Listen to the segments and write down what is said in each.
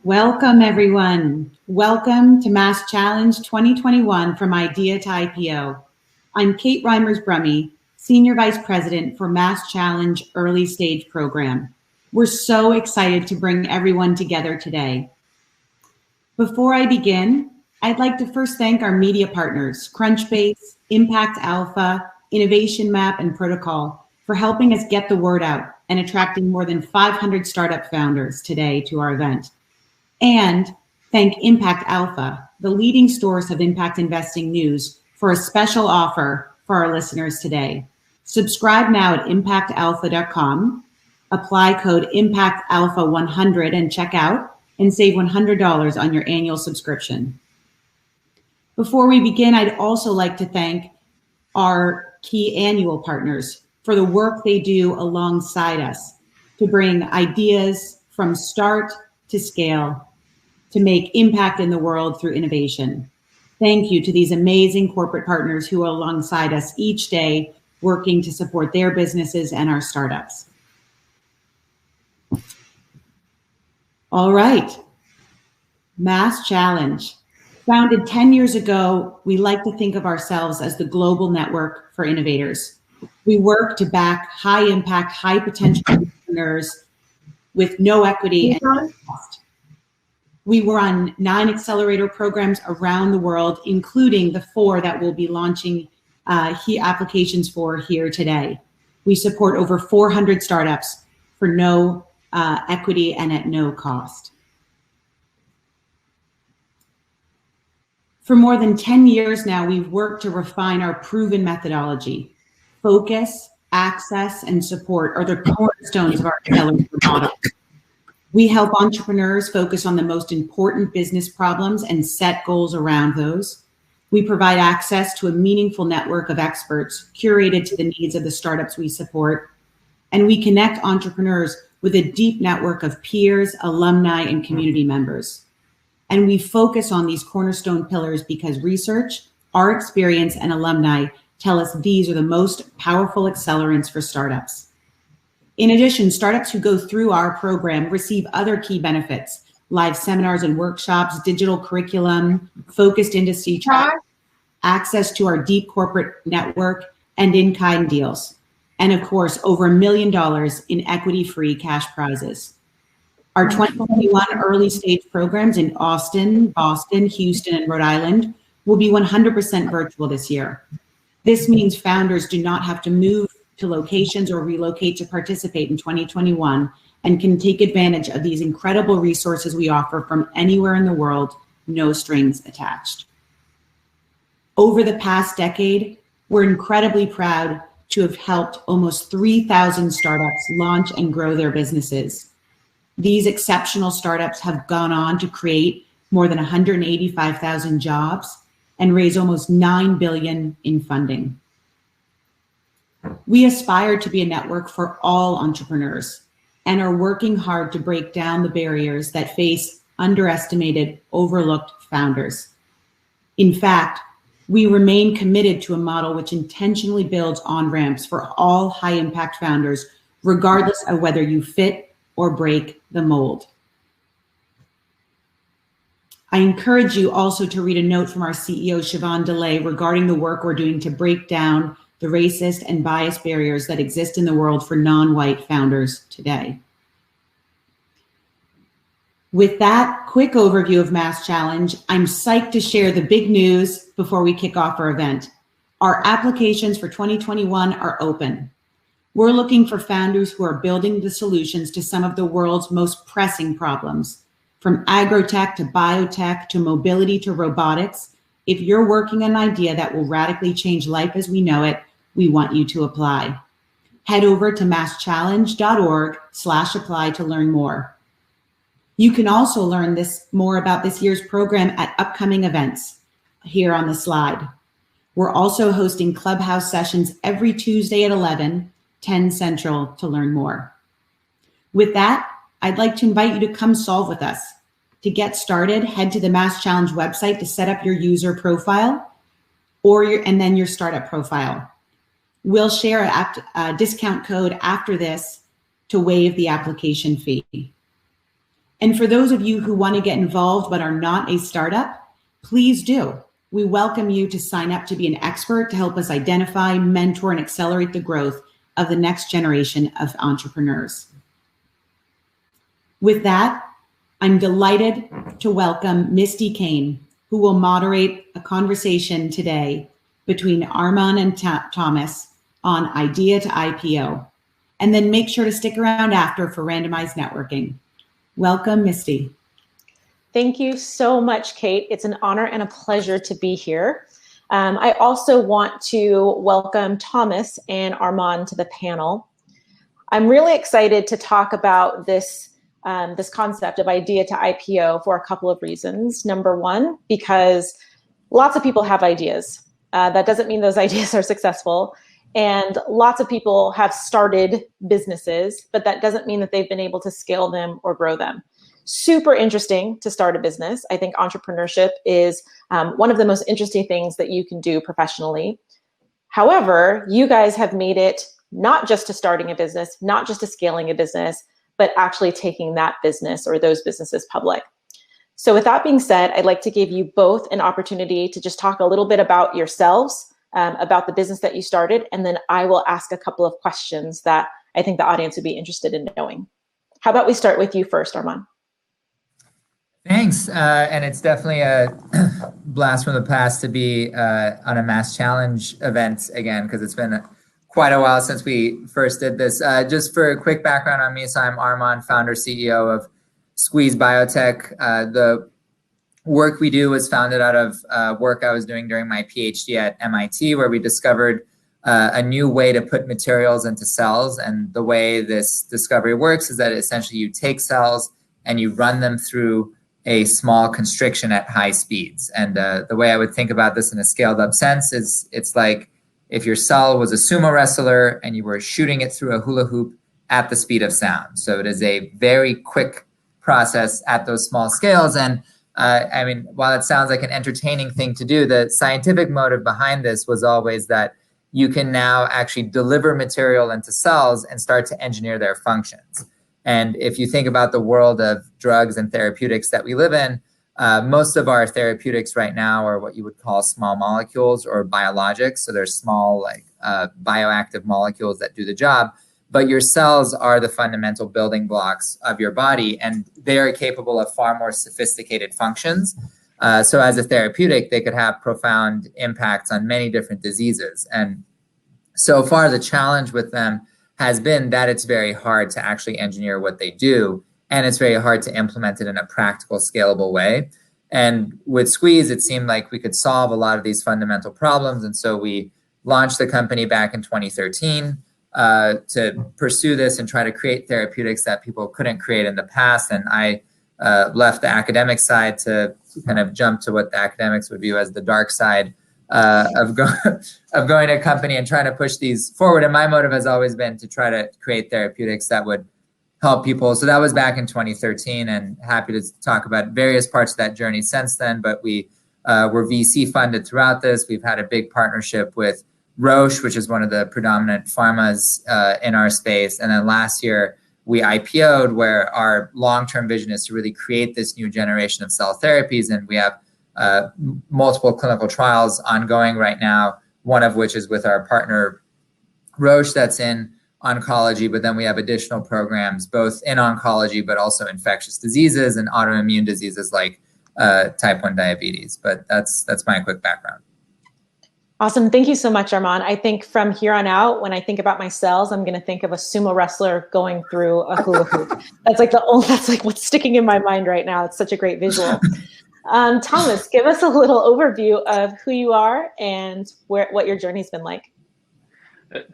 Welcome, everyone. Welcome to MassChallenge 2021 from Idea to IPO. I'm Kate Reimers-Brumme, Senior Vice President for MassChallenge Early Stage Program. We're so excited to bring everyone together today. Before I begin, I'd like to first thank our media partners, Crunchbase, Impact Alpha, Innovation Map, and Protocol, for helping us get the word out and attracting more than 500 startup founders today to our event. And thank Impact Alpha, the leading source of impact investing news, for a special offer for our listeners today. Subscribe now at impactalpha.com, apply code ImpactAlpha100 and check out, and save $100 on your annual subscription. Before we begin, I'd also like to thank our key annual partners for the work they do alongside us to bring ideas from start to scale to make impact in the world through innovation. Thank you to these amazing corporate partners who are alongside us each day working to support their businesses and our startups. All right, MassChallenge. Founded 10 years ago, we like to think of ourselves as the global network for innovators. We work to back high impact, high potential entrepreneurs with no equity and no cost. We run 9 accelerator programs around the world, including the 4 that we'll be launching applications for here today. We support over 400 startups for no equity and at no cost. For more than 10 years now, we've worked to refine our proven methodology. Focus, access, and support are the cornerstones of our accelerator model. We help entrepreneurs focus on the most important business problems and set goals around those. We provide access to a meaningful network of experts curated to the needs of the startups we support. And we connect entrepreneurs with a deep network of peers, alumni, and community members. And we focus on these cornerstone pillars because research, our experience, and alumni tell us these are the most powerful accelerants for startups. In addition, startups who go through our program receive other key benefits: live seminars and workshops, digital curriculum, focused industry track, access to our deep corporate network, and in-kind deals. And of course, over $1 million in equity-free cash prizes. Our 2021 early stage programs in Austin, Boston, Houston, and Rhode Island will be 100% virtual this year. This means founders do not have to move to locations or relocate to participate in 2021 and can take advantage of these incredible resources we offer from anywhere in the world, no strings attached. Over the past decade, we're incredibly proud to have helped almost 3,000 startups launch and grow their businesses. These exceptional startups have gone on to create more than 185,000 jobs and raise almost $9 billion in funding. We aspire to be a network for all entrepreneurs and are working hard to break down the barriers that face underestimated, overlooked founders. In fact, we remain committed to a model which intentionally builds on-ramps for all high-impact founders, regardless of whether you fit or break the mold. I encourage you also to read a note from our CEO, Siobhan DeLay, regarding the work we're doing to break down the racist and biased barriers that exist in the world for non-white founders today. With that quick overview of MassChallenge, I'm psyched to share the big news before we kick off our event. Our applications for 2021 are open. We're looking for founders who are building the solutions to some of the world's most pressing problems, from agrotech to biotech to mobility to robotics. If you're working on an idea that will radically change life as we know it, we want you to apply. Head over to masschallenge.org/apply to learn more. You can also learn more about this year's program at upcoming events here on the slide. We're also hosting Clubhouse sessions every Tuesday at 10 Central to learn more. With that, I'd like to invite you to come solve with us. To get started, head to the MassChallenge website to set up your user profile and then your startup profile. We'll share a discount code after this to waive the application fee. And for those of you who want to get involved but are not a startup, please do. We welcome you to sign up to be an expert to help us identify, mentor, and accelerate the growth of the next generation of entrepreneurs. With that, I'm delighted to welcome Misti Cain, who will moderate a conversation today between Armon and Thomas on idea to IPO. And then make sure to stick around after for randomized networking. Welcome, Misti. Thank you so much, Kate. It's an honor and a pleasure to be here. I also want to welcome Thomas and Armon to the panel. I'm really excited to talk about this concept of idea to IPO for a couple of reasons. Number one, because lots of people have ideas. That doesn't mean those ideas are successful. And lots of people have started businesses, but that doesn't mean that they've been able to scale them or grow them. Super interesting to start a business. I think entrepreneurship is one of the most interesting things that you can do professionally. However, you guys have made it not just to starting a business, not just to scaling a business, but actually taking that business or those businesses public. So with that being said, I'd like to give you both an opportunity to just talk a little bit about yourselves, about the business that you started, and then I will ask a couple of questions that I think the audience would be interested in knowing. How about we start with you first, Armon? Thanks, and it's definitely a blast from the past to be on a MassChallenge event again, because it's been quite a while since we first did this. Just for a quick background on me, so I'm Armon, founder, CEO of SQZ BioTech. The work we do was founded out of work I was doing during my PhD at MIT, where we discovered a new way to put materials into cells. And the way this discovery works is that essentially you take cells and you run them through a small constriction at high speeds. And the way I would think about this in a scaled up sense is it's like if your cell was a sumo wrestler and you were shooting it through a hula hoop at the speed of sound. So it is a very quick process at those small scales. And I mean, while it sounds like an entertaining thing to do, the scientific motive behind this was always that you can now actually deliver material into cells and start to engineer their functions. And if you think about the world of drugs and therapeutics that we live in, most of our therapeutics right now are what you would call small molecules or biologics. So they're small, like bioactive molecules that do the job. But your cells are the fundamental building blocks of your body, and they are capable of far more sophisticated functions. So as a therapeutic, they could have profound impacts on many different diseases. And so far, the challenge with them has been that it's very hard to actually engineer what they do, and it's very hard to implement it in a practical, scalable way. And with SQZ, it seemed like we could solve a lot of these fundamental problems. And so we launched the company back in 2013 to pursue this and try to create therapeutics that people couldn't create in the past. And I left the academic side to kind of jump to what the academics would view as the dark side of going to a company and trying to push these forward. And my motive has always been to try to create therapeutics that would help people. So that was back in 2013, and happy to talk about various parts of that journey since then. But we were VC funded throughout this. We've had a big partnership with Roche, which is one of the predominant pharmas in our space. And then last year, we IPO'd, where our long-term vision is to really create this new generation of cell therapies. And we have multiple clinical trials ongoing right now, one of which is with our partner Roche that's in oncology, but then we have additional programs both in oncology, but also infectious diseases and autoimmune diseases like type 1 diabetes. But that's my quick background. Awesome. Thank you so much, Armon. I think from here on out, when I think about my cells, I'm going to think of a sumo wrestler going through a hula hoop. That's like what's sticking in my mind right now. It's such a great visual. Thomas, give us a little overview of who you are and what your journey's been like.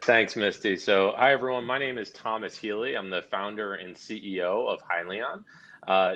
Thanks, Misti. So hi, everyone. My name is Thomas Healy. I'm the founder and CEO of Hyliion.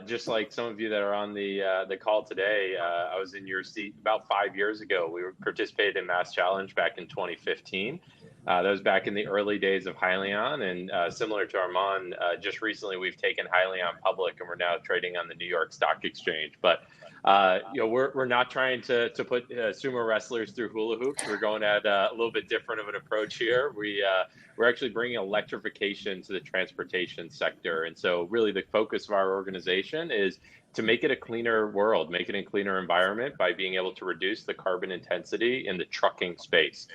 Just like some of you that are on the call today, I was in your seat about 5 years ago. We participated in MassChallenge back in 2015. That was back in the early days of Hyliion, and similar to Armon, just recently we've taken Hyliion public, and we're now trading on the New York Stock Exchange. But we're not trying to put sumo wrestlers through hula hoops. We're going at a little bit different of an approach here. We're actually bringing electrification to the transportation sector. And so really the focus of our organization is to make it a cleaner world, make it a cleaner environment by being able to reduce the carbon intensity in the trucking space.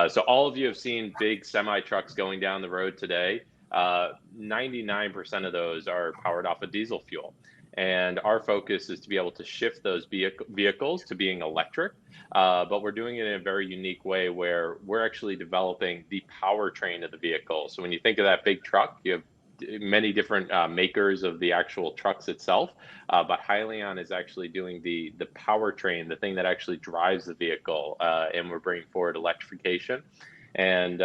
So all of you have seen big semi trucks going down the road today. 99% of those are powered off of diesel fuel. And our focus is to be able to shift those vehicles to being electric, but we're doing it in a very unique way where we're actually developing the powertrain of the vehicle. So when you think of that big truck, you have many different makers of the actual trucks itself, but Hyliion is actually doing the powertrain, the thing that actually drives the vehicle, and we're bringing forward electrification. And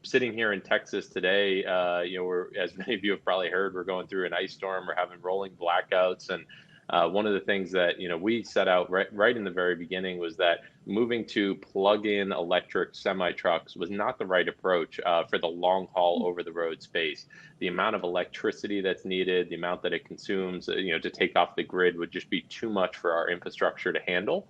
sitting here in Texas today, we're, as many of you have probably heard, we're going through an ice storm. We're having rolling blackouts, and one of the things that we set out right in the very beginning was that moving to plug-in electric semi-trucks was not the right approach for the long haul over the road space. The amount of electricity that's needed, the amount that it consumes, to take off the grid would just be too much for our infrastructure to handle.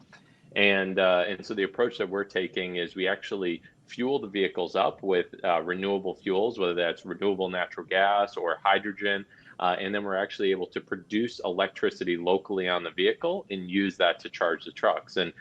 And so the approach that we're taking is we actually fuel the vehicles up with renewable fuels, whether that's renewable natural gas or hydrogen. And then we're actually able to produce electricity locally on the vehicle and use that to charge the trucks. And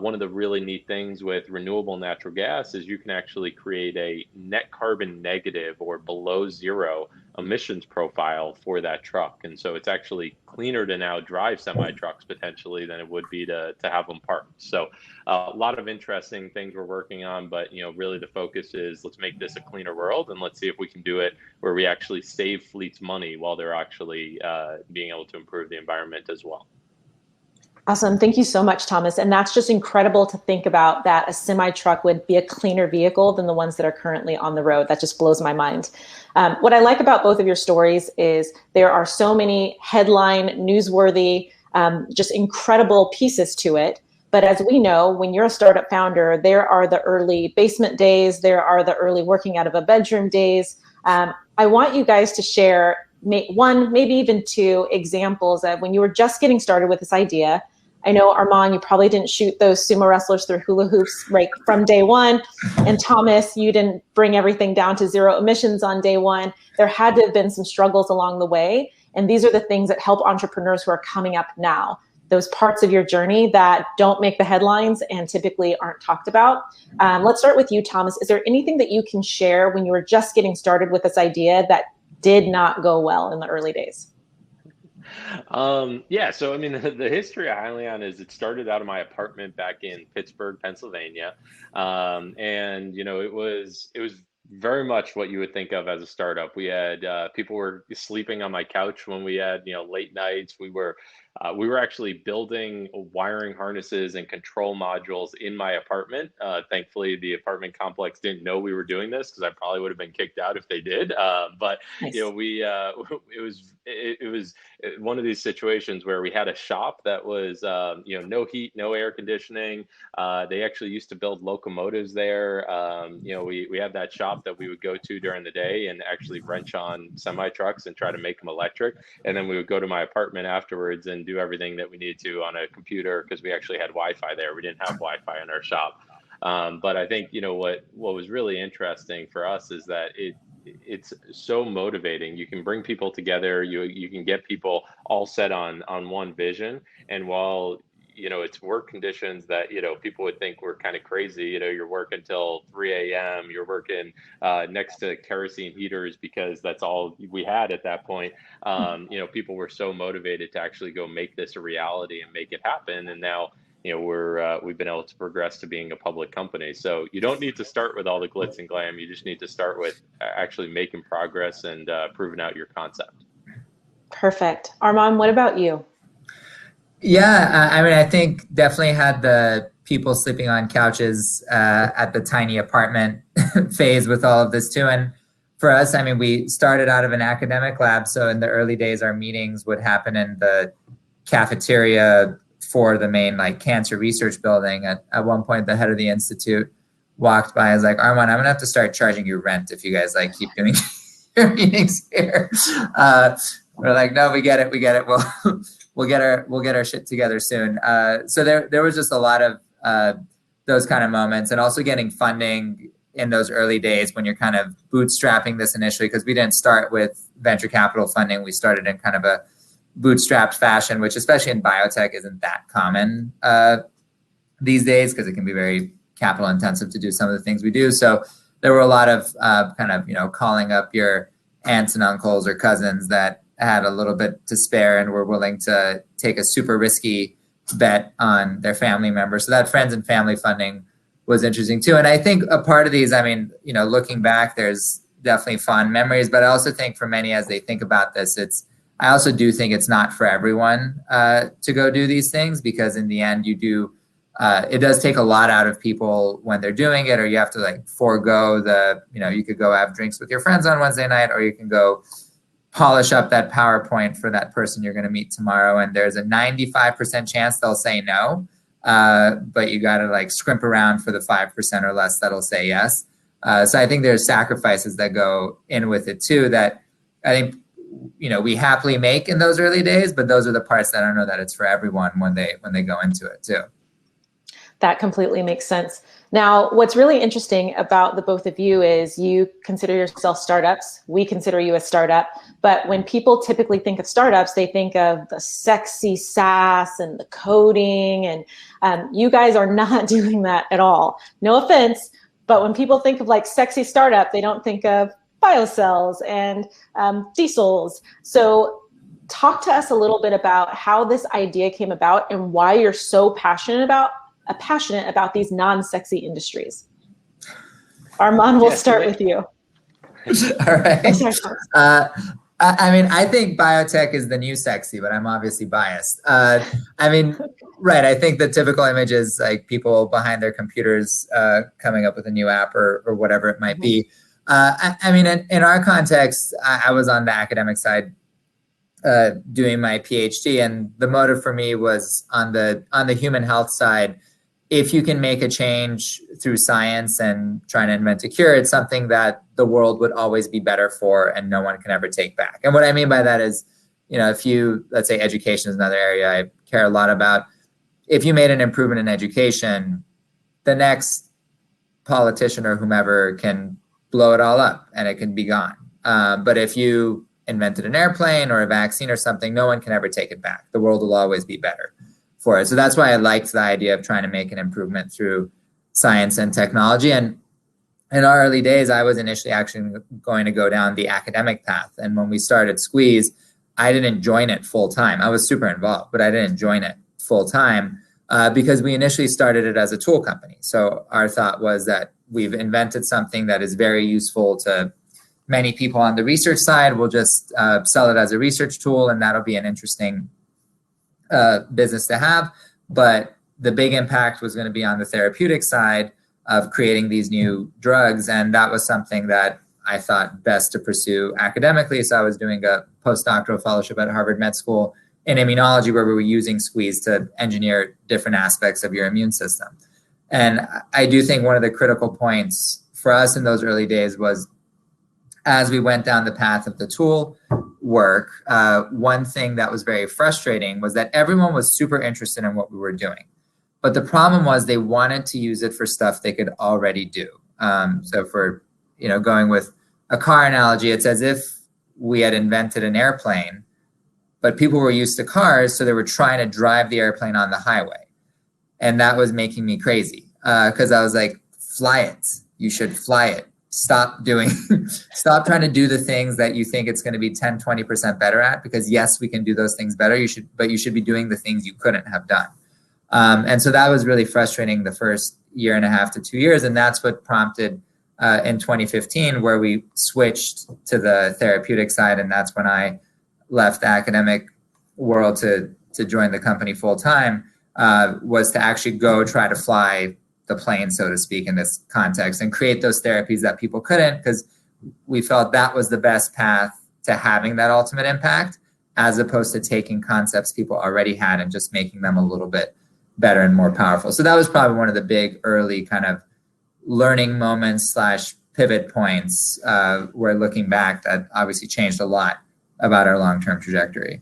one of the really neat things with renewable natural gas is you can actually create a net carbon negative or below zero emissions profile for that truck. And so it's actually cleaner to now drive semi trucks potentially than it would be to have them parked. So a lot of interesting things we're working on, but really the focus is let's make this a cleaner world, and let's see if we can do it where we actually save fleets money while they're actually being able to improve the environment as well. Awesome. Thank you so much, Thomas. And that's just incredible to think about, that a semi-truck would be a cleaner vehicle than the ones that are currently on the road. That just blows my mind. What I like about both of your stories is there are so many headline, newsworthy, just incredible pieces to it. But as we know, when you're a startup founder, there are the early basement days, there are the early working out of a bedroom days. I want you guys to share one, maybe even two examples of when you were just getting started with this idea. I know, Armon, you probably didn't shoot those sumo wrestlers through hula hoops right from day one. And Thomas, you didn't bring everything down to zero emissions on day one. There had to have been some struggles along the way. And these are the things that help entrepreneurs who are coming up now. Those parts of your journey that don't make the headlines and typically aren't talked about. Let's start with you, Thomas. Is there anything that you can share when you were just getting started with this idea that did not go well in the early days? Yeah, so I mean, the history of Hyliion is it started out of my apartment back in Pittsburgh, Pennsylvania, and it was very much what you would think of as a startup. We had people were sleeping on my couch when we had late nights. We were actually building wiring harnesses and control modules in my apartment. Thankfully, the apartment complex didn't know we were doing this because I probably would have been kicked out if they did. But Nice. it was one of these situations where we had a shop that was no heat, no air conditioning. They actually used to build locomotives there. We had that shop that we would go to during the day and actually wrench on semi trucks and try to make them electric. And then we would go to my apartment afterwards and do everything that we needed to on a computer because we actually had Wi-Fi there. We didn't have Wi-Fi in our shop. But I think, what was really interesting for us is that it's so motivating. You can bring people together. You can get people all set on one vision. And while it's work conditions that people would think we're kind of crazy. You're working till 3 a.m. You're working next to kerosene heaters because that's all we had at that point. People were so motivated to actually go make this a reality and make it happen. And now we've been able to progress to being a public company. So you don't need to start with all the glitz and glam. You just need to start with actually making progress and proving out your concept. Perfect. Armon, what about you? Yeah, I mean, I think definitely had the people sleeping on couches at the tiny apartment phase with all of this too. And for us, I mean, we started out of an academic lab. So in the early days, our meetings would happen in the cafeteria for the main cancer research building. At one point, the head of the institute walked by and was like, Armon, I'm gonna have to start charging you rent if you guys keep doing your meetings here. We're like, no, we get it. we'll get our shit together soon. So there was just a lot of those kind of moments, and also getting funding in those early days when you're kind of bootstrapping this initially, because we didn't start with venture capital funding. We started in kind of a bootstrapped fashion, which especially in biotech isn't that common these days, because it can be very capital intensive to do some of the things we do. So there were a lot of kind of, calling up your aunts and uncles or cousins that had a little bit to spare and were willing to take a super risky bet on their family members. So that friends and family funding was interesting too. And I think a part of these, looking back, there's definitely fond memories, but I also think for many, as they think about this, I also do think it's not for everyone to go do these things, because in the end it does take a lot out of people when they're doing it, or you have to forego you could go have drinks with your friends on Wednesday night, or you can go polish up that PowerPoint for that person you're going to meet tomorrow. And there's a 95% chance they'll say no. But you got to scrimp around for the 5% or less that'll say yes. So I think there's sacrifices that go in with it too, that I think, we happily make in those early days, but those are the parts that I don't know that it's for everyone when they go into it too. That completely makes sense. Now, what's really interesting about the both of you is you consider yourself startups. We consider you a startup. But when people typically think of startups, they think of the sexy SaaS and the coding. And you guys are not doing that at all. No offense. But when people think of sexy startup, they don't think of biocells and diesels. So talk to us a little bit about how this idea came about and why you're so passionate about these non-sexy industries. Armon, we'll start with you. All right. I think biotech is the new sexy, but I'm obviously biased. Right. I think the typical image is people behind their computers coming up with a new app or whatever it might be. In our context, I was on the academic side doing my PhD, and the motive for me was on the human health side. If you can make a change through science and trying to invent a cure, it's something that the world would always be better for and no one can ever take back. And what I mean by that is, let's say education is another area I care a lot about. If you made an improvement in education, the next politician or whomever can blow it all up and it can be gone. But if you invented an airplane or a vaccine or something, no one can ever take it back. The world will always be better for it. So that's why I liked the idea of trying to make an improvement through science and technology. And in our early days, I was initially actually going to go down the academic path. And when we started Squeeze, I didn't join it full time. I was super involved, but I didn't join it full time because we initially started it as a tool company. So our thought was that we've invented something that is very useful to many people on the research side. We'll just sell it as a research tool, and that'll be an interesting business to have. But the big impact was going to be on the therapeutic side of creating these new drugs. And that was something that I thought best to pursue academically. So I was doing a postdoctoral fellowship at Harvard Med School in immunology, where we were using Squeeze to engineer different aspects of your immune system. And I do think one of the critical points for us in those early days was, as we went down the path of the tool work, one thing that was very frustrating was that everyone was super interested in what we were doing. But the problem was they wanted to use it for stuff they could already do. So for, going with a car analogy, it's as if we had invented an airplane, but people were used to cars, so they were trying to drive the airplane on the highway. And that was making me crazy because I was like, fly it. You should fly it. Stop trying to do the things that you think it's going to be 10, 20% better at, because yes, we can do those things better. But you should be doing the things you couldn't have done. And so that was really frustrating the first year and a half to 2 years. And that's what prompted in 2015, where we switched to the therapeutic side. And that's when I left the academic world to join the company full time, was to actually go try to fly the plane, so to speak, in this context, and create those therapies that people couldn't, because we felt that was the best path to having that ultimate impact, as opposed to taking concepts people already had and just making them a little bit better and more powerful. So that was probably one of the big early kind of learning moments / pivot points where looking back, that obviously changed a lot about our long-term trajectory.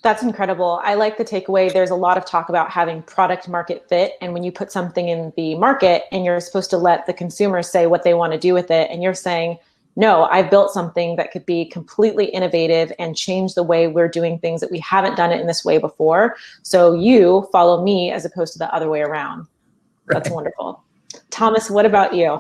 That's incredible. I like the takeaway. There's a lot of talk about having product market fit. And when you put something in the market and you're supposed to let the consumer say what they want to do with it, and you're saying, no, I've built something that could be completely innovative and change the way we're doing things, that we haven't done it in this way before. So you follow me as opposed to the other way around. Right. That's wonderful. Thomas, what about you?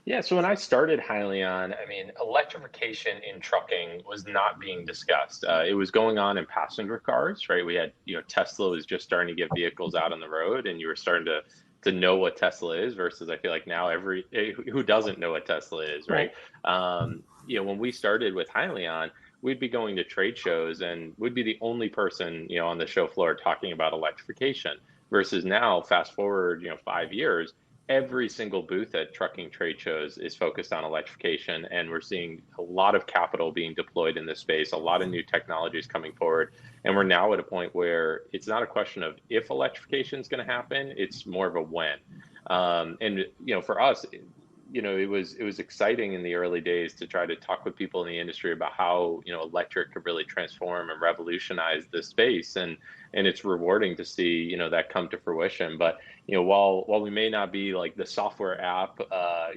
Yeah, so when I started Hyliion, I mean, electrification in trucking was not being discussed. It was going on in passenger cars, right? We had, Tesla was just starting to get vehicles out on the road, and you were starting to know what Tesla is. Versus, I feel like now who doesn't know what Tesla is, right? When we started with Hyliion, we'd be going to trade shows, and we'd be the only person, on the show floor talking about electrification. Versus now, fast forward, 5 years. Every single booth at trucking trade shows is focused on electrification, and we're seeing a lot of capital being deployed in this space, a lot of new technologies coming forward, and we're now at a point where it's not a question of if electrification is going to happen, it's more of a when. And for us, it was exciting in the early days to try to talk with people in the industry about how electric could really transform and revolutionize this space, and it's rewarding to see that come to fruition. But while we may not be like the software app,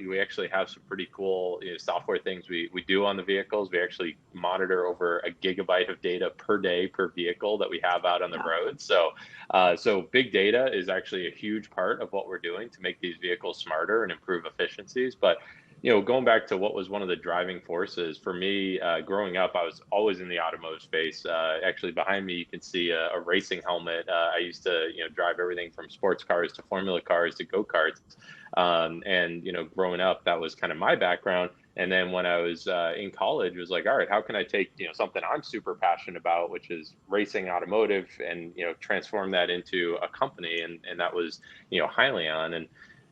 we actually have some pretty cool software things we do on the vehicles. We actually monitor over a gigabyte of data per day per vehicle that we have out on the road. So big data is actually a huge part of what we're doing to make these vehicles smarter and improve efficiencies. But going back to what was one of the driving forces for me growing up, I was always in the automotive space. Actually, behind me, you can see a racing helmet. I used to, drive everything from sports cars to Formula cars to go-karts. And growing up, that was kind of my background. And then when I was in college, it was like, all right, how can I take something I'm super passionate about, which is racing automotive, and transform that into a company, and that was Hyliion.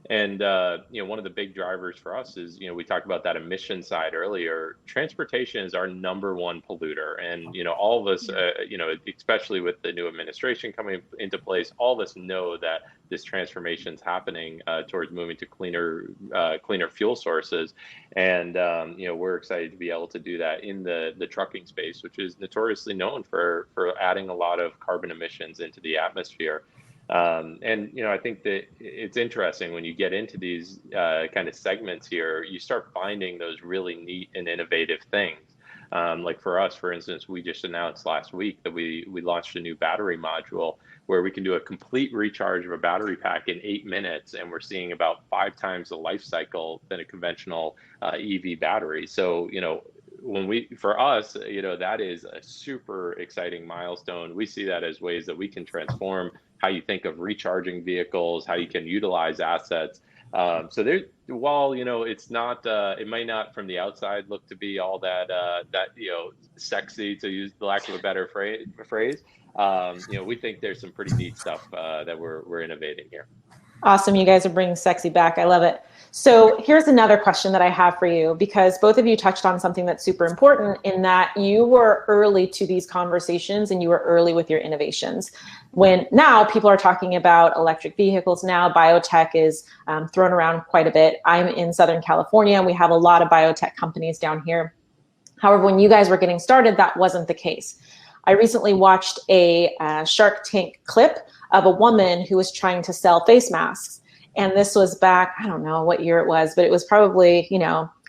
And one of the big drivers for us is, we talked about that emission side earlier. Transportation is our number one polluter. And, all of us, especially with the new administration coming into place, all of us know that this transformation is happening towards moving to cleaner fuel sources. And, we're excited to be able to do that in the trucking space, which is notoriously known for adding a lot of carbon emissions into the atmosphere. I think that it's interesting when you get into these kind of segments here, you start finding those really neat and innovative things. Like for us, for instance, we just announced last week that we launched a new battery module where we can do a complete recharge of a battery pack in 8 minutes, and we're seeing about 5 times the life cycle than a conventional EV battery. So, for us, that is a super exciting milestone. We see that as ways that we can transform how you think of recharging vehicles, how you can utilize assets. So while it's not, it might not from the outside look to be all that sexy, to use the lack of a better phrase. We think there's some pretty neat stuff that we're innovating here. Awesome. You guys are bringing sexy back. I love it. So here's another question that I have for you, because both of you touched on something that's super important, in that you were early to these conversations and you were early with your innovations. When now people are talking about electric vehicles, now biotech is thrown around quite a bit. I'm in Southern California, and we have a lot of biotech companies down here. However, when you guys were getting started, that wasn't the case. I recently watched a Shark Tank clip of a woman who was trying to sell face masks. And this was back, I don't know what year it was, but it was probably,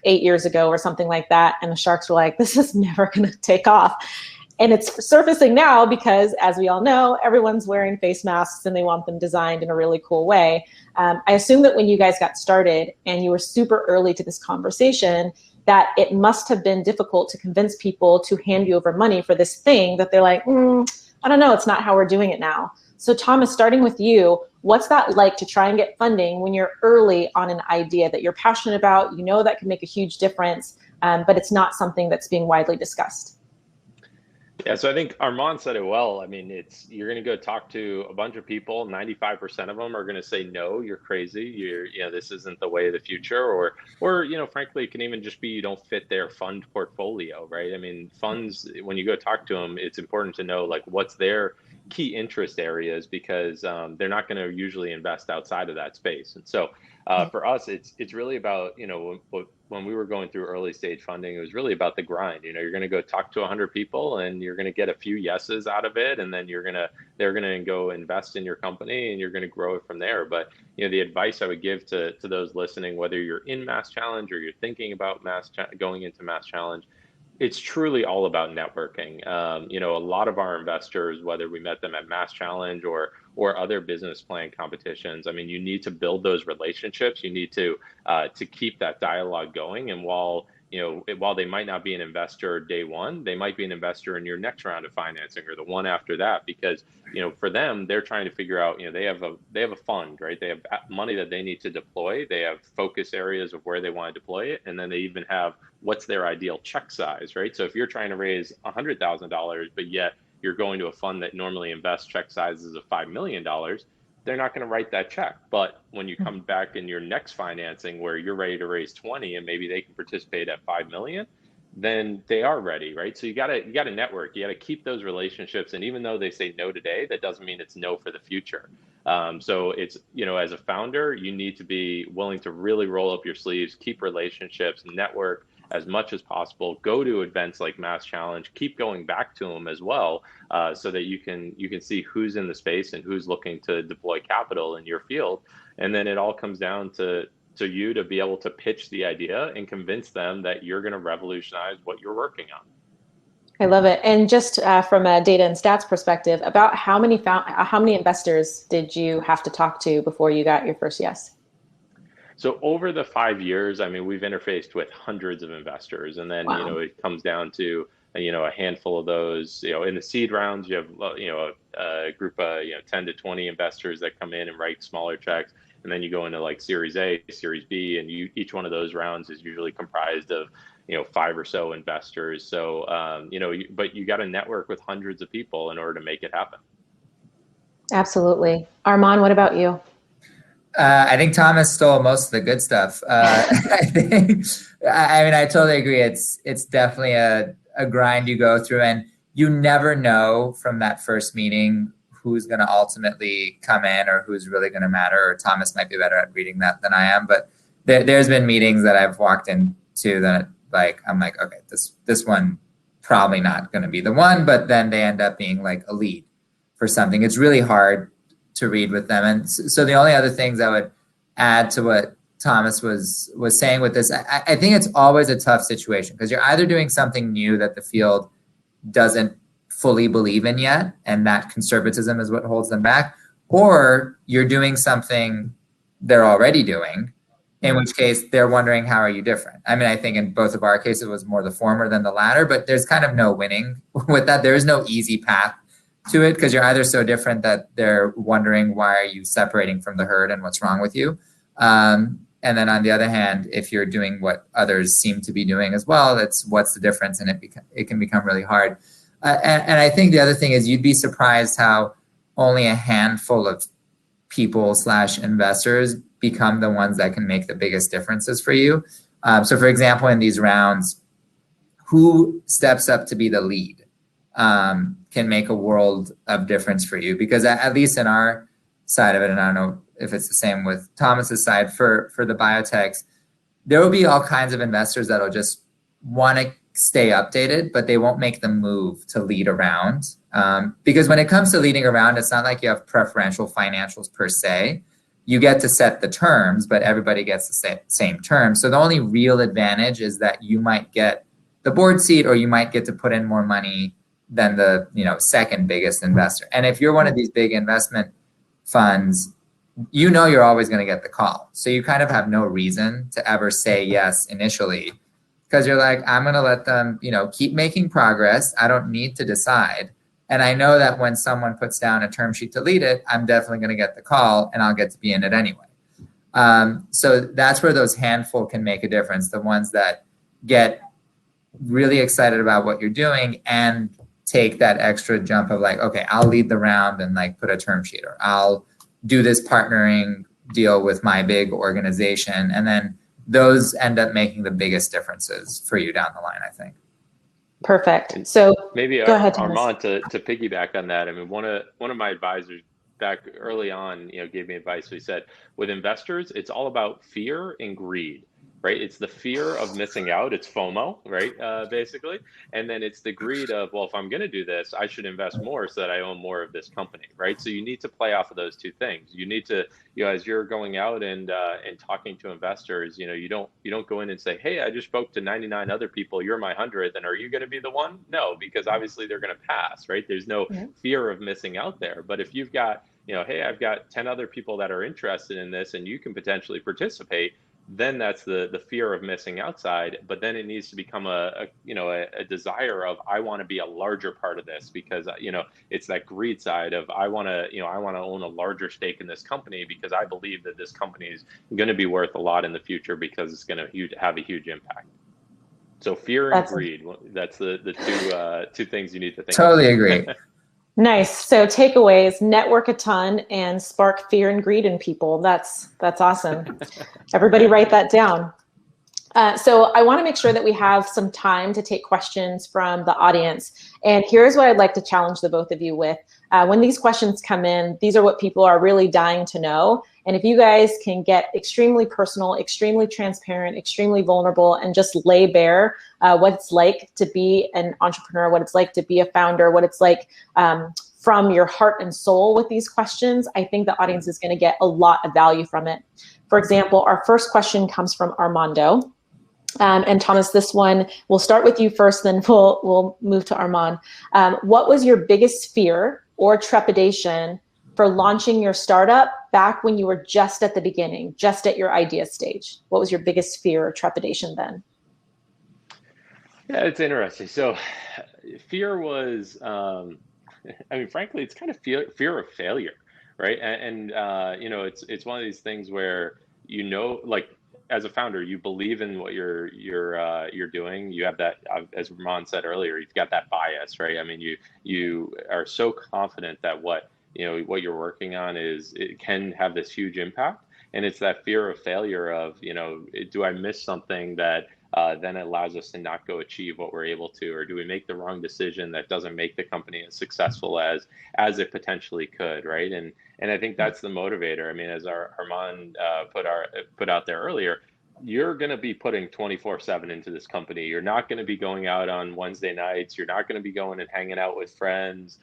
8 years ago or something like that. And the sharks were like, this is never going to take off. And it's surfacing now because, as we all know, everyone's wearing face masks and they want them designed in a really cool way. I assume that when you guys got started and you were super early to this conversation, that it must have been difficult to convince people to hand you over money for this thing that they're like, I don't know, it's not how we're doing it now. So Thomas, starting with you, what's that like to try and get funding when you're early on an idea that you're passionate about, that can make a huge difference, but it's not something that's being widely discussed? Yeah, so I think Armon said it well. I mean, you're going to go talk to a bunch of people. 95% of them are going to say, no, you're crazy. This isn't the way of the future. Or frankly, it can even just be you don't fit their fund portfolio, right? I mean, funds, when you go talk to them, it's important to know like what's their key interest areas, because they're not going to usually invest outside of that space. And so For us, it's really about, when we were going through early stage funding, it was really about the grind. You're going to go talk to 100 people and you're going to get a few yeses out of it, and then they're going to go invest in your company and you're going to grow it from there. But the advice I would give to those listening, whether you're in MassChallenge or you're thinking about going into MassChallenge, it's truly all about networking. A lot of our investors, whether we met them at MassChallenge or other business plan competitions, I mean, you need to build those relationships. You need to keep that dialogue going. And while they might not be an investor day one, they might be an investor in your next round of financing or the one after that, because for them, they're trying to figure out, they have a fund, right? They have money that they need to deploy. They have focus areas of where they want to deploy it, and then they even have what's their ideal check size, right? So if you're trying to raise $100,000, but yet you're going to a fund that normally invests check sizes of $5 million, they're not going to write that check. But when you come back in your next financing where you're ready to raise 20 and maybe they can participate at 5 million, then they are ready, right? So you got to network. You got to keep those relationships. And even though they say no today, that doesn't mean it's no for the future. So it's, as a founder, you need to be willing to really roll up your sleeves, keep relationships, network as much as possible, go to events like MassChallenge, keep going back to them as well, so that you can see who's in the space and who's looking to deploy capital in your field. And then it all comes down to you to be able to pitch the idea and convince them that you're going to revolutionize what you're working on. I love it. And just from a data and stats perspective, about how many investors did you have to talk to before you got your first yes? So over the 5 years, I mean, we've interfaced with hundreds of investors, and then, Wow. It comes down to, a handful of those, in the seed rounds, you have, a group of, 10 to 20 investors that come in and write smaller checks. And then you go into like Series A, Series B, and each one of those rounds is usually comprised of, 5 or so investors. So, but you got to network with hundreds of people in order to make it happen. Absolutely. Armon, what about you? I think Thomas stole most of the good stuff. I totally agree. It's definitely a grind you go through, and you never know from that first meeting who's going to ultimately come in or who's really going to matter. Or Thomas might be better at reading that than I am. But there's been meetings that I've walked into that I'm like, okay, this one probably not going to be the one, but then they end up being like a lead for something. It's really hard to read with them. And so the only other things I would add to what Thomas was saying with this, I think it's always a tough situation because you're either doing something new that the field doesn't fully believe in yet, and that conservatism is what holds them back, or you're doing something they're already doing, in which case they're wondering, how are you different? I mean, I think in both of our cases, it was more the former than the latter, but there's kind of no winning with that. There is no easy path to it because you're either so different that they're wondering, why are you separating from the herd and what's wrong with you? And then on the other hand, if you're doing what others seem to be doing as well, that's what's the difference, and it can become really hard. And I think the other thing is you'd be surprised how only a handful of people / investors become the ones that can make the biggest differences for you. So for example, in these rounds, who steps up to be the lead can make a world of difference for you, because at least in our side of it, and I don't know if it's the same with Thomas's side, for the biotechs, there will be all kinds of investors that'll just want to stay updated, but they won't make the move to lead around. Because when it comes to leading around, it's not like you have preferential financials per se. You get to set the terms, but everybody gets the same terms. So the only real advantage is that you might get the board seat, or you might get to put in more money than the second biggest investor. And if you're one of these big investment funds, you're always going to get the call. So you kind of have no reason to ever say yes initially, because you're like, I'm going to let them, keep making progress. I don't need to decide. And I know that when someone puts down a term sheet to lead it, I'm definitely going to get the call, and I'll get to be in it anyway. So that's where those handful can make a difference. The ones that get really excited about what you're doing and take that extra jump of like, okay, I'll lead the round and like put a term sheet, or I'll do this partnering deal with my big organization. And then those end up making the biggest differences for you down the line, I think. Perfect. So maybe go ahead, Armon, to piggyback on that. I mean, one of my advisors back early on, gave me advice. He said, with investors, it's all about fear and greed, right? It's the fear of missing out. It's FOMO, right? Basically. And then it's the greed of, well, if I'm going to do this, I should invest more so that I own more of this company, right? So you need to play off of those two things. You need to, as you're going out and talking to investors, you don't go in and say, hey, I just spoke to 99 other people. You're my 100th, and are you going to be the one? No, because obviously they're going to pass, right? There's no fear of missing out there. But if you've got, hey, I've got 10 other people that are interested in this, and you can potentially participate, then that's the fear of missing outside. But then it needs to become a desire of, I want to be a larger part of this, because it's that greed side of, I want to own a larger stake in this company because I believe that this company is going to be worth a lot in the future because it's going to have a huge impact. So fear and greed, that's the two things you need to think totally about. Agree. Nice. So takeaways: network a ton and spark fear and greed in people. That's awesome. Everybody write that down. So I want to make sure that we have some time to take questions from the audience. And here's what I'd like to challenge the both of you with. When these questions come in, these are what people are really dying to know. And if you guys can get extremely personal, extremely transparent, extremely vulnerable, and just lay bare what it's like to be an entrepreneur, what it's like to be a founder, what it's like from your heart and soul with these questions, I think the audience is going to get a lot of value from it. For example, our first question comes from Armando. And Thomas, this one, we'll start with you first, then we'll move to Armon. What was your biggest fear or trepidation for launching your startup back when you were just at the beginning, just at your idea stage? What was your biggest fear or trepidation then? Yeah, it's interesting. So fear was, frankly, it's kind of fear of failure, right? And it's one of these things where, like, as a founder, you believe in what you're doing. You have that, as Ramon said earlier, you've got that bias, right? I mean, you are so confident that what you're working on it can have this huge impact, and it's that fear of failure of, do I miss something that then allows us to not go achieve what we're able to, or do we make the wrong decision that doesn't make the company as successful as it potentially could, right? And I think that's the motivator. I mean, as Armon put out there earlier, you're going to be putting 24/7 into this company. You're not going to be going out on Wednesday nights. You're not going to be going and hanging out with friends.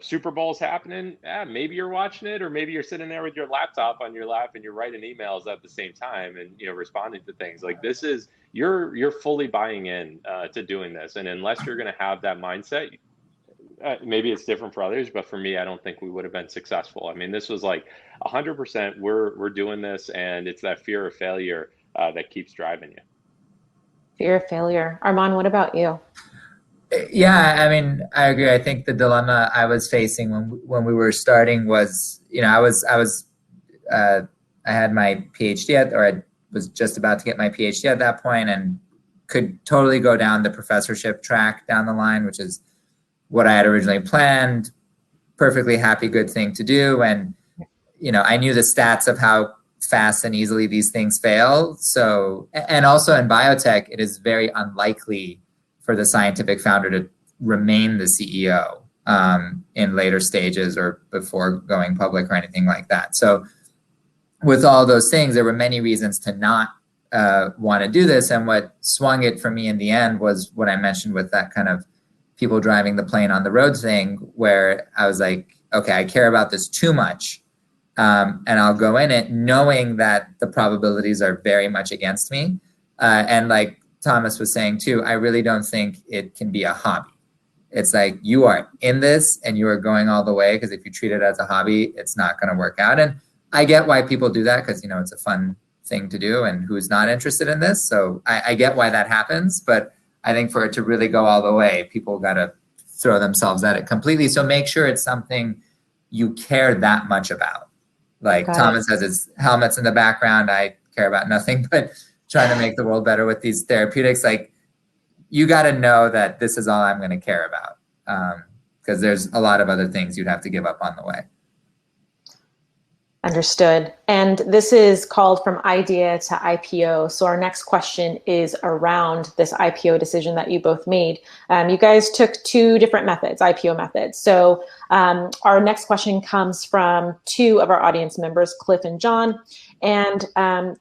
Super Bowl's happening. Maybe you're watching it, or maybe you're sitting there with your laptop on your lap and you're writing emails at the same time and responding to things. Like, this is you're fully buying in to doing this. And unless you're going to have that mindset, maybe it's different for others, but for me, I don't think we would have been successful. I mean, this was like 100%. We're doing this, and it's that fear of failure that keeps driving you. Fear of failure. Armon, what about you? Yeah, I mean, I agree. I think the dilemma I was facing when we were starting was, I had my PhD or I was just about to get my PhD at that point, and could totally go down the professorship track down the line, which is what I had originally planned. Perfectly happy, good thing to do. And, I knew the stats of how fast and easily these things fail. So, and also in biotech, it is very unlikely for the scientific founder to remain the CEO in later stages or before going public or anything like that. So with all those things, there were many reasons to not want to do this. And what swung it for me in the end was what I mentioned with that kind of people driving the plane on the road thing, where I was like, okay, I care about this too much. And I'll go in it knowing that the probabilities are very much against me. And like Thomas was saying too, I really don't think it can be a hobby. It's like, you are in this and you are going all the way, because if you treat it as a hobby, it's not going to work out. And I get why people do that, because, it's a fun thing to do, and who's not interested in this? So I get why that happens, but I think for it to really go all the way, people got to throw themselves at it completely. So make sure it's something you care that much about. Like Thomas has his helmets in the background. I care about nothing but trying to make the world better with these therapeutics. Like, you got to know that this is all I'm going to care about, because there's a lot of other things you'd have to give up on the way. Understood. And this is called From Idea to IPO. So our next question is around this IPO decision that you both made. You guys took two different methods, IPO methods. So our next question comes from two of our audience members, Cliff and John. And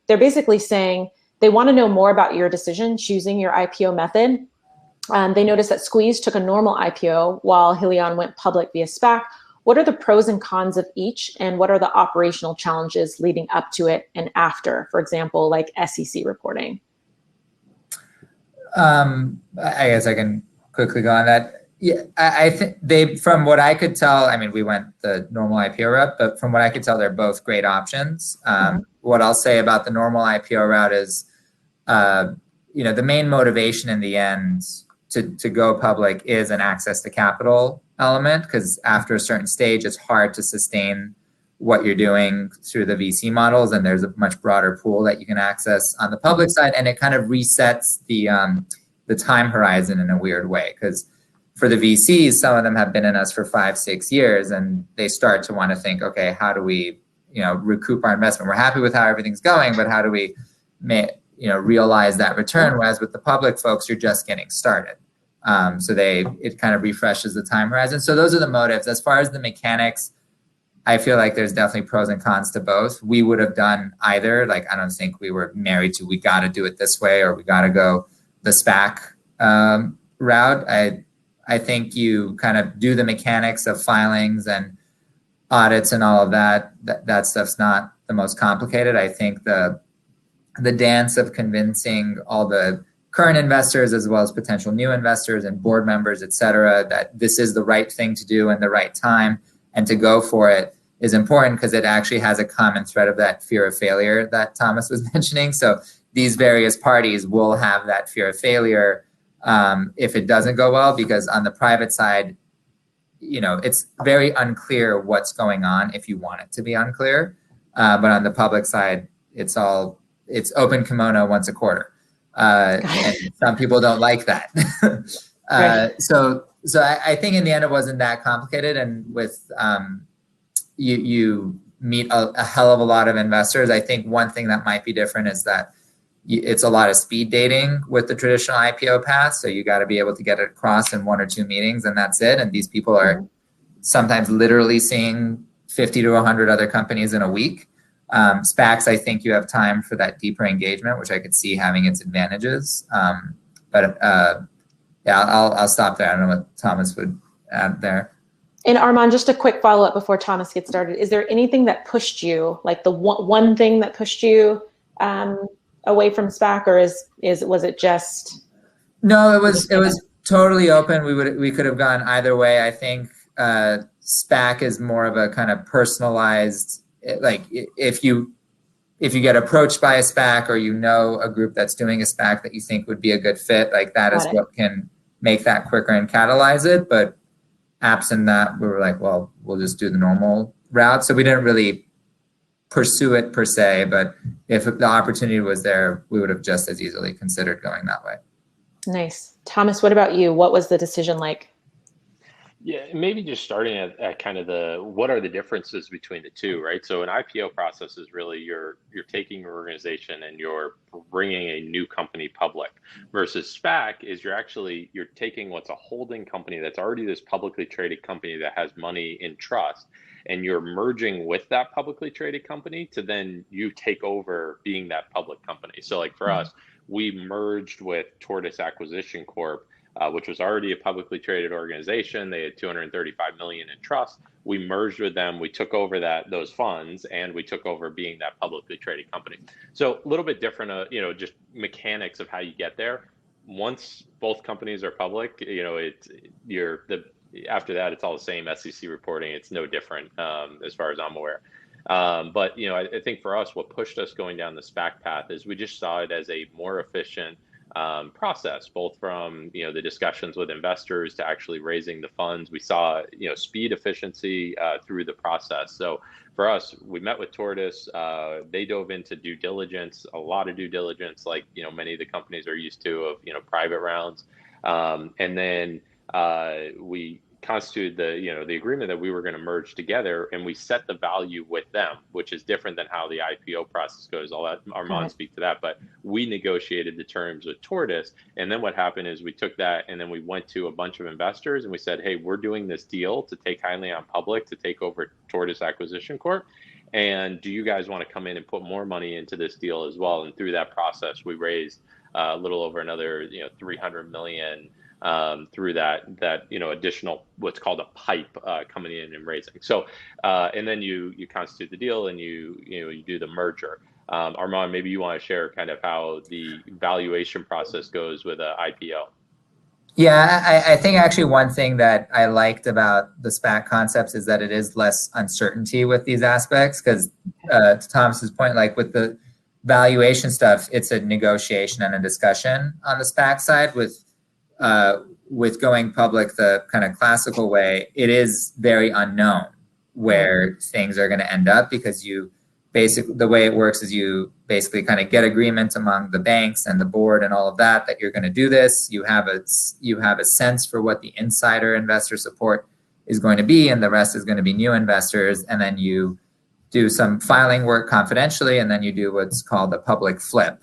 they're basically saying they want to know more about your decision choosing your IPO method. They noticed that Squeeze took a normal IPO while Hyliion went public via SPAC. What are the pros and cons of each, and what are the operational challenges leading up to it and after, for example, like SEC reporting? I guess I can quickly go on that. Yeah, I think from what I could tell, I mean, we went the normal IPO route, but from what I could tell, they're both great options. What I'll say about the normal IPO route is, the main motivation in the end to go public is an access to capital element, because after a certain stage, it's hard to sustain what you're doing through the VC models, and there's a much broader pool that you can access on the public side, and it kind of resets the time horizon in a weird way, because for the VCs, some of them have been in us for 5-6 years, and they start to want to think, okay, how do we recoup our investment? We're happy with how everything's going, but how do we realize that return? Whereas with the public folks, you're just getting started. So it kind of refreshes the time horizon. So those are the motives. As far as the mechanics, I feel like there's definitely pros and cons to both. We would have done either. Like, I don't think we were married to, we got to do it this way, or we got to go the SPAC route. I think you kind of do the mechanics of filings and audits and all of that. That stuff's not the most complicated. I think the dance of convincing all the current investors as well as potential new investors and board members, et cetera, that this is the right thing to do in the right time and to go for it is important, because it actually has a common thread of that fear of failure that Thomas was mentioning. So these various parties will have that fear of failure if it doesn't go well, because on the private side, it's very unclear what's going on if you want it to be unclear. But on the public side, it's open kimono once a quarter. And some people don't like that. So I think in the end, it wasn't that complicated. And with you meet a hell of a lot of investors. I think one thing that might be different is that it's a lot of speed dating with the traditional IPO path. So you got to be able to get it across in 1 or 2 meetings, and that's it. And these people are sometimes literally seeing 50 to 100 other companies in a week. SPACs, I think you have time for that deeper engagement, which I could see having its advantages. I'll stop there. I don't know what Thomas would add there. And Armon, just a quick follow-up before Thomas gets started. Is there anything that pushed you, like the one thing that pushed you away from SPAC, or was it just? No, it was totally open. We could have gone either way. I think SPAC is more of a kind of personalized. Like if you get approached by a SPAC, or a group that's doing a SPAC that you think would be a good fit, like that is what can make that quicker and catalyze it. But absent that, we were like, well, we'll just do the normal route. So we didn't really pursue it per se, but if the opportunity was there, we would have just as easily considered going that way. Nice. Thomas, what about you? What was the decision like? Yeah, maybe just starting at kind of what are the differences between the two, right? So an IPO process is really you're taking your organization and you're bringing a new company public, versus SPAC is you're taking what's a holding company that's already this publicly traded company that has money in trust, and you're merging with that publicly traded company to then you take over being that public company. So like for us, we merged with Tortoise Acquisition Corp, which was already a publicly traded organization. They had 235 million in trust. We merged with them. We took over those funds, and we took over being that publicly traded company. So a little bit different, just mechanics of how you get there. Once both companies are public, after that, it's all the same SEC reporting. It's no different as far as I'm aware. But I think for us, what pushed us going down the SPAC path is we just saw it as a more efficient process, both from the discussions with investors to actually raising the funds. We saw speed, efficiency through the process. So for us, we met with Tortoise. They dove into due diligence, a lot of due diligence, like many of the companies are used to of private rounds. And then we constituted the agreement that we were going to merge together, and we set the value with them, which is different than how the IPO process goes. I'll let Armon speak to that, but we negotiated the terms with Tortoise, and then what happened is we took that and then we went to a bunch of investors and we said, hey, we're doing this deal to take Hyliion public, to take over Tortoise Acquisition Corp. And do you guys want to come in and put more money into this deal as well? And through that process, we raised a little over another 300 million through that additional what's called a pipe coming in and raising. So and then you constitute the deal and you do the merger. Armon, maybe you want to share kind of how the valuation process goes with an IPO. Yeah, I think actually one thing that I liked about the SPAC concepts is that it is less uncertainty with these aspects, because to Thomas's point, like with the valuation stuff, it's a negotiation and a discussion on the SPAC side. With going public the kind of classical way, it is very unknown where things are going to end up, because the way it works is you basically kind of get agreement among the banks and the board and all of that you're going to do this. You have a sense for what the insider investor support is going to be, and the rest is going to be new investors. And then you do some filing work confidentially, and then you do what's called a public flip,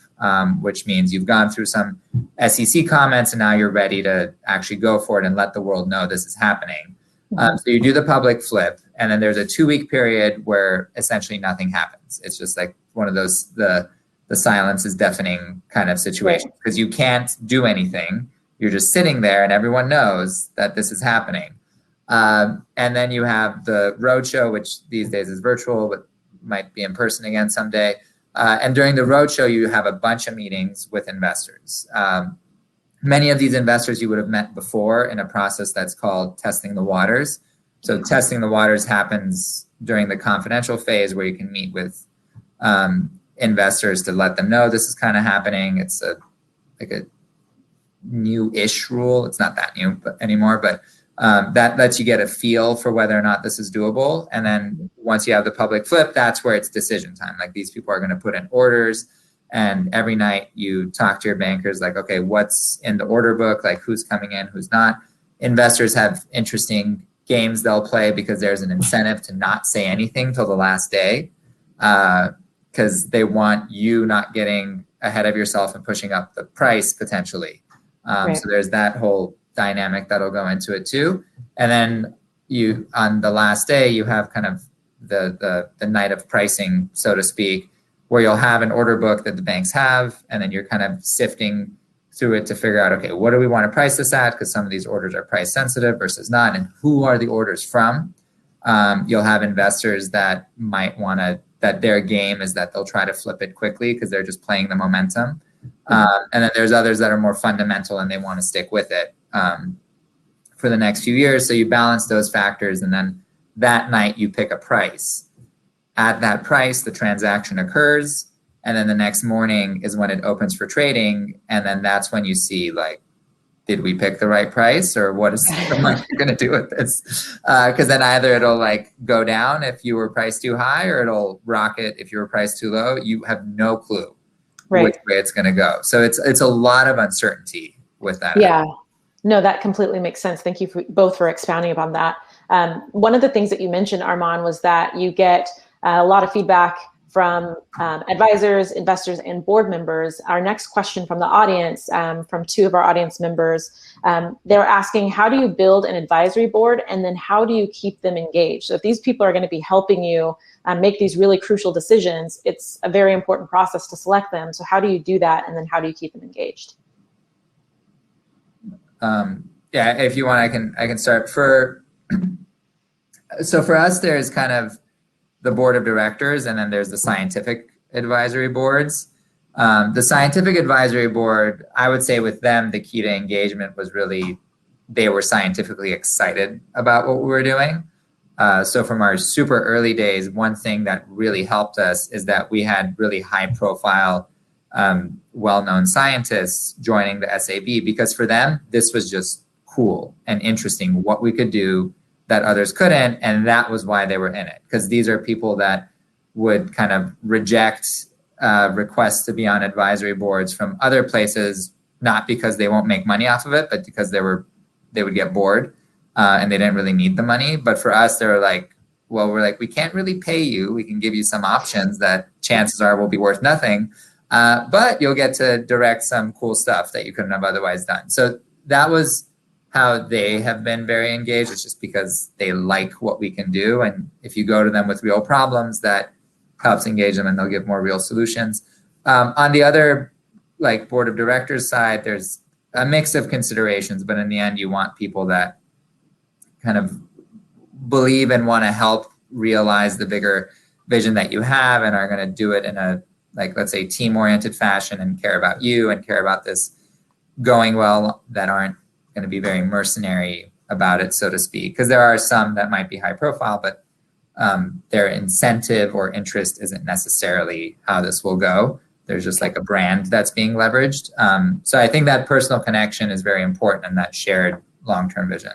which means you've gone through some SEC comments and now you're ready to actually go for it and let the world know this is happening. So you do the public flip, and then there's a 2-week period where essentially nothing happens. It's just like one of those, the silence is deafening kind of situation, because you can't do anything. You're just sitting there and everyone knows that this is happening. And then you have the roadshow, which these days is virtual, but might be in person again someday. And during the roadshow, you have a bunch of meetings with investors. Many of these investors you would have met before in a process that's called testing the waters. So testing the waters happens during the confidential phase, where you can meet with investors to let them know this is kind of happening. It's a new-ish rule. It's not that new anymore, but that lets you get a feel for whether or not this is doable. And then once you have the public flip, that's where it's decision time. Like, these people are going to put in orders, and every night you talk to your bankers, like, okay, what's in the order book? Like, who's coming in, who's not? Investors have interesting games they'll play, because there's an incentive to not say anything till the last day, because they want you not getting ahead of yourself and pushing up the price potentially. So there's that whole dynamic that'll go into it too. And then on the last day, you have kind of the night of pricing, so to speak, where you'll have an order book that the banks have, and then you're kind of sifting through it to figure out, okay, what do we want to price this at? Because some of these orders are price sensitive versus not, and who are the orders from? You'll have investors that might want to, that their game is that they'll try to flip it quickly because they're just playing the momentum. And then there's others that are more fundamental and they want to stick with it for the next few years. So you balance those factors, and then that night you pick a price. At that price, the transaction occurs, and then the next morning is when it opens for trading, and then that's when you see, like, did we pick the right price, or what is the market going to do with this? Because then either it'll like go down if you were priced too high, or it'll rocket if you were priced too low. You have no clue which way it's going to go. So it's a lot of uncertainty with that. Yeah, no, that completely makes sense. Thank you both for expounding upon that. One of the things that you mentioned, Armon, was that you get a lot of feedback from advisors, investors, and board members. Our next question from the audience, from 2 of our audience members, they're asking, how do you build an advisory board, and then how do you keep them engaged? So if these people are going to be helping you make these really crucial decisions, it's a very important process to select them. So how do you do that, and then how do you keep them engaged? Yeah, if you want, I can start. So for us, there's kind of the board of directors, and then there's the scientific advisory boards. The scientific advisory board, I would say with them, the key to engagement was really, they were scientifically excited about what we were doing. So from our super early days, one thing that really helped us is that we had really high profile, well-known scientists joining the SAB, because for them, this was just cool and interesting, what we could do that others couldn't, and that was why they were in it. Because these are people that would kind of reject requests to be on advisory boards from other places, not because they won't make money off of it, but because they would get bored. and they didn't really need the money. But for us, they were like, well, we can't really pay you. We can give you some options that chances are will be worth nothing, but you'll get to direct some cool stuff that you couldn't have otherwise done. So that was how they have been very engaged. It's just because they like what we can do. And if you go to them with real problems, that helps engage them and they'll give more real solutions. On the other board of directors side, there's a mix of considerations, but in the end, you want people that kind of believe and want to help realize the bigger vision that you have and are going to do it in a, let's say, team-oriented fashion and care about you and care about this going well, that aren't going to be very mercenary about it, so to speak. Because there are some that might be high profile, but their incentive or interest isn't necessarily how this will go. There's just a brand that's being leveraged. So I think that personal connection is very important and that shared long-term vision.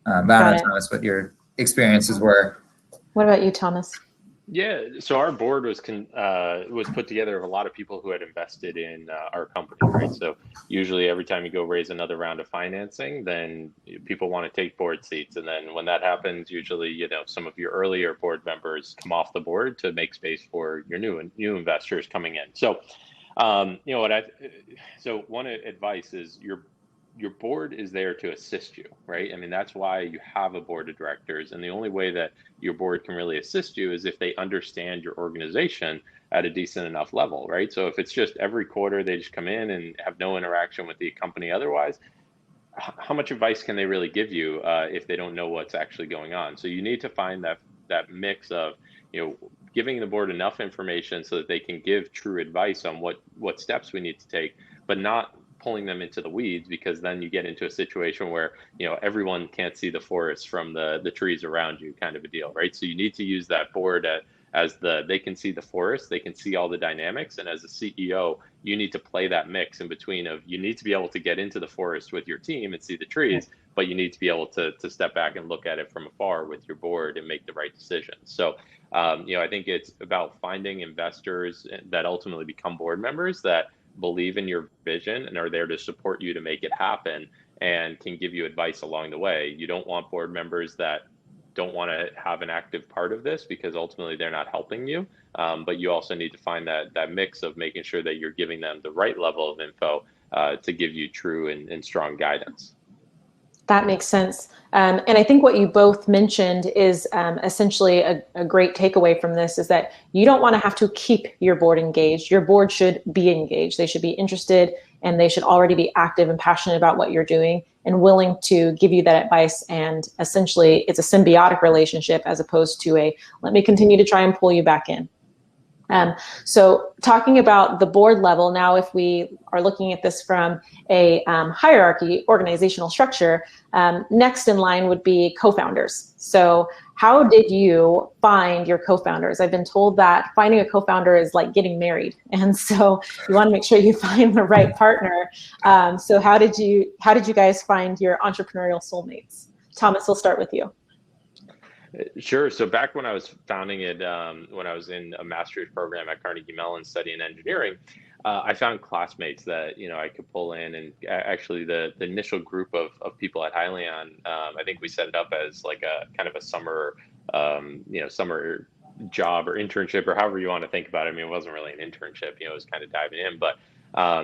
But I don't know, Thomas, what your experiences were. What about you, Thomas? Yeah, so our board was put together of a lot of people who had invested in our company, right? So usually every time you go raise another round of financing, then people want to take board seats. And then when that happens, usually, some of your earlier board members come off the board to make space for your new investors coming in. So, so one advice is your board is there to assist you, right? I mean, that's why you have a board of directors. And the only way that your board can really assist you is if they understand your organization at a decent enough level, right? So if it's just every quarter they just come in and have no interaction with the company otherwise, how much advice can they really give you if they don't know what's actually going on? So you need to find that mix of, giving the board enough information so that they can give true advice on what steps we need to take, but not pulling them into the weeds, because then you get into a situation where everyone can't see the forest from the trees around you, kind of a deal, right? So you need to use that board as they can see the forest, they can see all the dynamics, and as a CEO, you need to play that mix in between of, you need to be able to get into the forest with your team and see the trees, but you need to be able to step back and look at it from afar with your board and make the right decisions. So I think it's about finding investors that ultimately become board members that believe in your vision and are there to support you to make it happen and can give you advice along the way. You don't want board members that don't want to have an active part of this, because ultimately they're not helping you. But you also need to find that mix of making sure that you're giving them the right level of info to give you true and strong guidance. That makes sense. And I think what you both mentioned is essentially a great takeaway from this, is that you don't want to have to keep your board engaged. Your board should be engaged. They should be interested, and they should already be active and passionate about what you're doing and willing to give you that advice. And essentially, it's a symbiotic relationship as opposed to let me continue to try and pull you back in. So talking about the board level, now if we are looking at this from a hierarchy, organizational structure, next in line would be co-founders. So how did you find your co-founders? I've been told that finding a co-founder is like getting married. And so you want to make sure you find the right partner. So how did you guys find your entrepreneurial soulmates? Thomas, we'll start with you. Sure. So back when I was founding it, when I was in a master's program at Carnegie Mellon studying engineering, I found classmates that I could pull in, and actually the initial group of people at Hyliion, I think we set it up as like a kind of a summer summer job or internship, or however you want to think about it. I mean, it wasn't really an internship, it was kind of diving in, but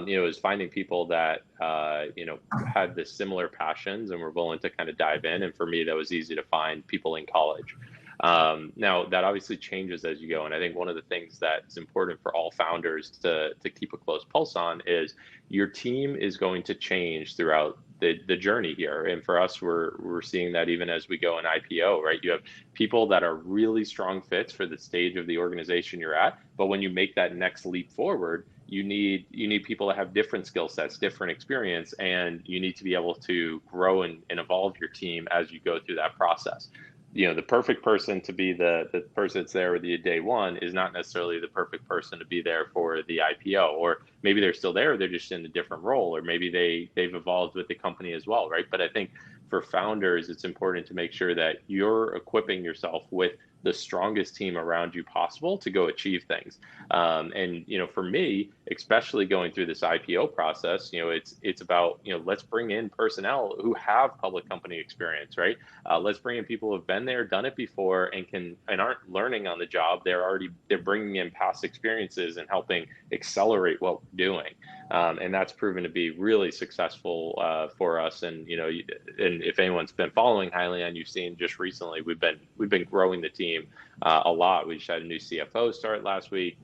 it was finding people that had the similar passions and were willing to kind of dive in. And for me, that was easy to find people in college. Now that obviously changes as you go, and I think one of the things that's important for all founders to keep a close pulse on is your team is going to change throughout the journey here. And for us, we're seeing that even as we go in IPO, right? You have people that are really strong fits for the stage of the organization you're at, but when you make that next leap forward, you need people that have different skill sets, different experience, and you need to be able to grow and evolve your team as you go through that process. The perfect person to be the person that's there with you day one is not necessarily the perfect person to be there for the IPO, or maybe they're still there, they're just in a different role, or maybe they've evolved with the company as well, right? But I think for founders, it's important to make sure that you're equipping yourself with the strongest team around you possible to go achieve things. And, for me, especially going through this IPO process, it's about, let's bring in personnel who have public company experience, right? Let's bring in people who have been there, done it before, and aren't learning on the job. They're bringing in past experiences and helping accelerate what we're doing. And that's proven to be really successful for us. And and if anyone's been following Hyliion, you've seen just recently we've been growing the team a lot. We just had a new CFO start last week.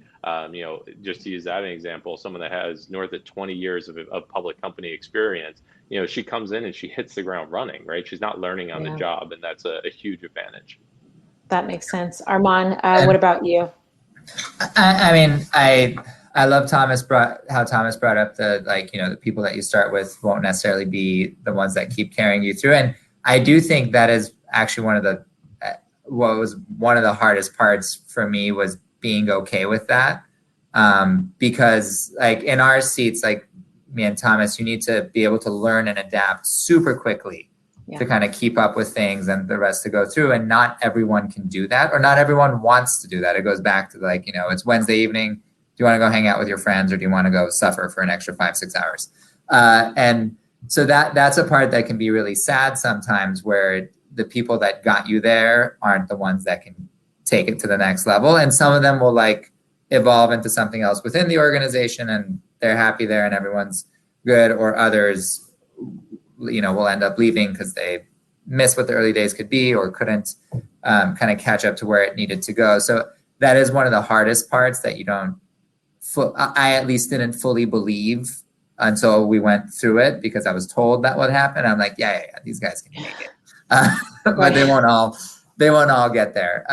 Just to use that as an example, someone that has north of 20 years of public company experience, she comes in and she hits the ground running, right? She's not learning on the job, and that's a huge advantage. That makes sense. Armon, what about you? I love how Thomas brought up the people that you start with won't necessarily be the ones that keep carrying you through. And I do think that is actually what was one of the hardest parts for me was being okay with that. Because in our seats, like me and Thomas, you need to be able to learn and adapt super quickly to kind of keep up with things and the rest to go through. And not everyone can do that, or not everyone wants to do that. It goes back to it's Wednesday evening. Do you want to go hang out with your friends, or do you want to go suffer for an extra 5-6 hours? And so that's a part that can be really sad sometimes, where the people that got you there aren't the ones that can take it to the next level. And some of them will evolve into something else within the organization, and they're happy there and everyone's good, or others, will end up leaving because they miss what the early days could be, or couldn't kind of catch up to where it needed to go. So that is one of the hardest parts that I at least didn't fully believe until we went through it, because I was told that would happen. I'm like, yeah, these guys can make it. But they won't all get there.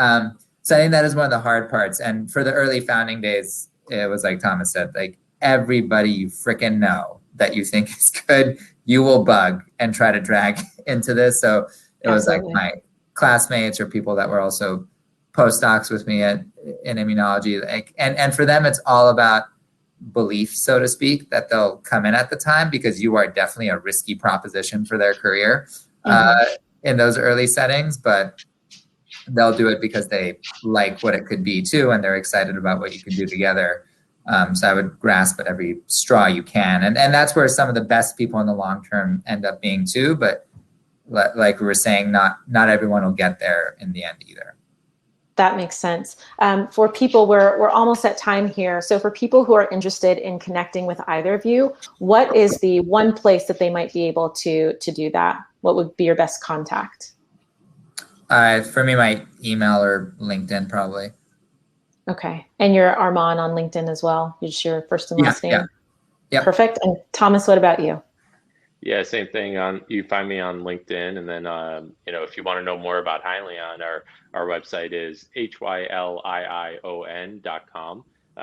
So I think that is one of the hard parts. And for the early founding days, it was like Thomas said, everybody you freaking know that you think is good, you will bug and try to drag into this. So it was my classmates or people that were also postdocs with me in immunology. And for them, it's all about belief, so to speak, that they'll come in at the time, because you are definitely a risky proposition for their career in those early settings, but they'll do it because they like what it could be too, and they're excited about what you can do together. So I would grasp at every straw you can. And that's where some of the best people in the long term end up being too. But like we were saying, not everyone will get there in the end either. That makes sense. For people, we're almost at time here. So for people who are interested in connecting with either of you, what is the one place that they might be able to do that? What would be your best contact? For me, my email or LinkedIn, probably. Okay. And you're Armon on LinkedIn as well? Just your first and last name? Yeah. Perfect. And Thomas, what about you? Yeah, same thing. You find me on LinkedIn, and then if you want to know more about Hyliion, our website is hyliion.com.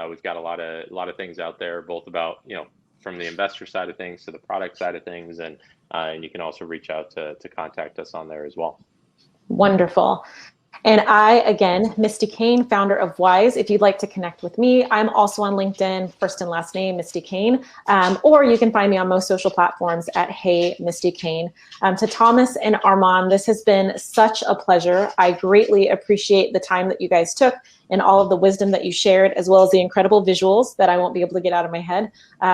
We've got a lot of things out there, both about from the investor side of things to the product side of things, and you can also reach out to contact us on there as well. Wonderful. And I, again, Misti Cain, founder of Whyzze. If you'd like to connect with me, I'm also on LinkedIn, first and last name, Misti Cain. Or you can find me on most social platforms at Hey Misti Cain. To Thomas and Armon, this has been such a pleasure. I greatly appreciate the time that you guys took and all of the wisdom that you shared, as well as the incredible visuals that I won't be able to get out of my head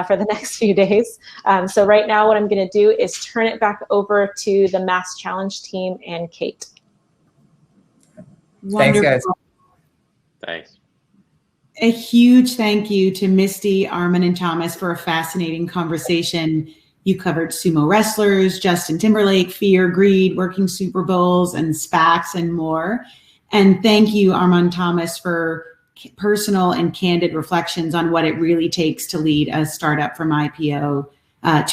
for the next few days. So right now, what I'm going to do is turn it back over to the MassChallenge team and Kate. Thanks, guys. Thanks. A huge thank you to Misti, Armon, and Thomas for a fascinating conversation. You covered sumo wrestlers, Justin Timberlake, fear, greed, working Super Bowls, and SPACs, and more. And thank you, Armon, Thomas, for personal and candid reflections on what it really takes to lead a startup from IPO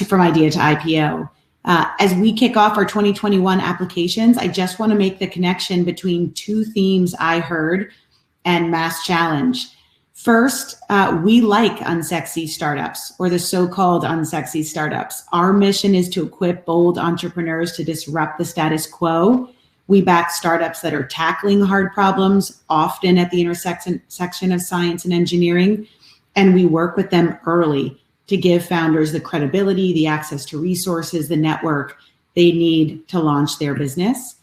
from idea to IPO. As we kick off our 2021 applications, I just want to make the connection between two themes I heard and MassChallenge. First, we like unsexy startups, or the so-called unsexy startups. Our mission is to equip bold entrepreneurs to disrupt the status quo. We back startups that are tackling hard problems, often at the intersection of science and engineering, and we work with them early to give founders the credibility, the access to resources, the network they need to launch their business.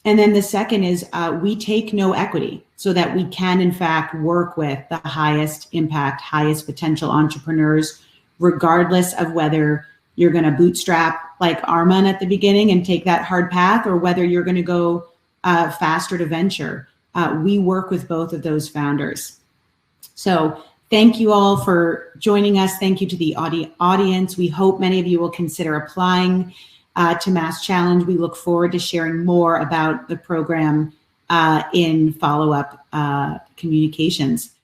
And then the second is we take no equity so that we can, in fact, work with the highest impact, highest potential entrepreneurs, regardless of whether you're going to bootstrap like Armon at the beginning and take that hard path, or whether you're going to go faster to venture. We work with both of those founders. So thank you all for joining us. Thank you to the audience. We hope many of you will consider applying to MassChallenge. We look forward to sharing more about the program in follow-up communications.